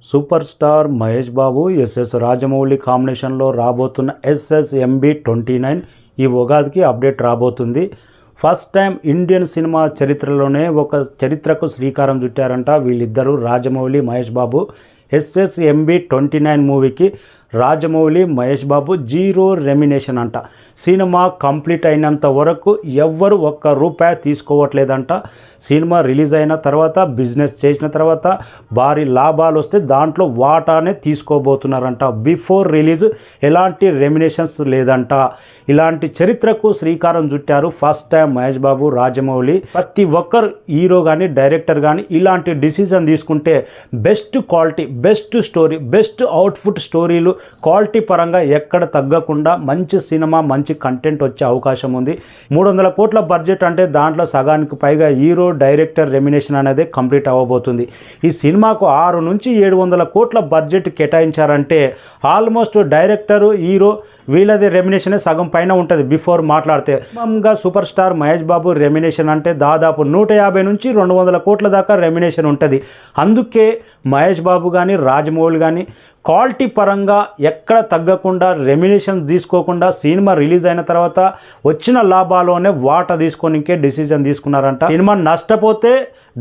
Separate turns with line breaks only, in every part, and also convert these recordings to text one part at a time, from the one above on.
Super star Mahesh బాబు SS Rajamouli కాంబినేషన్లో రాబోతున్న SSMB29 ఈ ఉగాదికి అప్డేట్ రాబోతుంది. ఫస్ట్ టైం ఇండియన్ సినిమా చరిత్రలోనే ఒక చరిత్రకు శ్రీకారం చుట్టారంట వీళ్ళిద్దరూ, రాజమౌళి మహేష్ బాబు. SSMB29 మూవీకి రాజమౌళి మహేష్ బాబు జీరో రెమ్యునేషన్ అంట. సినిమా కంప్లీట్ అయినంత వరకు ఎవ్వరు ఒక్క రూపాయి తీసుకోవట్లేదంట. సినిమా రిలీజ్ అయిన తర్వాత, బిజినెస్ చేసిన తర్వాత భారీ లాభాలు వస్తే దాంట్లో వాటానే తీసుకోబోతున్నారంట. బిఫోర్ రిలీజ్ ఎలాంటి రెమ్యునేషన్స్ లేదంట. ఇలాంటి చరిత్రకు శ్రీకారం చుట్టారు ఫస్ట్ టైం మహేష్ బాబు, రాజమౌళి. ప్రతి ఒక్కరు హీరో కానీ డైరెక్టర్ కానీ ఇలాంటి డిసిజన్ తీసుకుంటే best quality, best story, best output స్టోరీలు క్వాలిటీ పరంగా ఎక్కడ తగ్గకుండా మంచి సినిమా, మంచి కంటెంట్ వచ్చే అవకాశం ఉంది. 300 కోట్ల బడ్జెట్ అంటే దాంట్లో సగానికి పైగా హీరో డైరెక్టర్ రెమ్యునేషన్ అనేది కంప్లీట్ అవ్వబోతుంది. ఈ సినిమాకు 600 నుంచి 700 కోట్ల బడ్జెట్ కేటాయించారంటే ఆల్మోస్ట్ డైరెక్టరు, హీరో వీళ్ళది రెమ్యునేషనే సగం పైన ఉంటుంది. బిఫోర్ మాట్లాడితే మామూలుగా సూపర్ స్టార్ మహేష్ బాబు రెమ్యునేషన్ అంటే దాదాపు 150 నుంచి 200 కోట్ల దాకా రెమ్యునేషన్ ఉంటుంది. అందుకే మహేష్ బాబు కానీ రాజమౌళి కానీ క్వాలిటీ పరంగా ఎక్కడ తగ్గకుండా, రెమ్యునేషన్ తీసుకోకుండా సినిమా రిలీజ్ అయిన తర్వాత వచ్చిన లాభాల్లోనే వాటా తీసుకోనికే డిసిజన్ తీసుకున్నారంట. సినిమా నష్టపోతే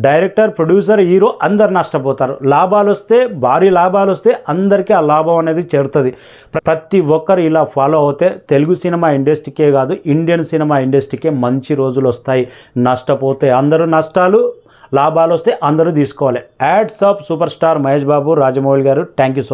డైరెక్టర్, ప్రొడ్యూసర్, హీరో అందరు నష్టపోతారు. లాభాలు వస్తే, భారీ లాభాలు వస్తే అందరికీ ఆ లాభం అనేది చేరుతుంది. ప్రతి ఒక్కరు ఇలా ఫాలో అవుతే తెలుగు సినిమా ఇండస్ట్రీకే కాదు, ఇండియన్ సినిమా ఇండస్ట్రీకే మంచి రోజులు వస్తాయి. నష్టపోతే అందరూ నష్టాలు, లాభాలు వస్తే అందరూ తీసుకోవాలి. Ads of super star Mahesh Babu, Rajamouli garu. Thank you so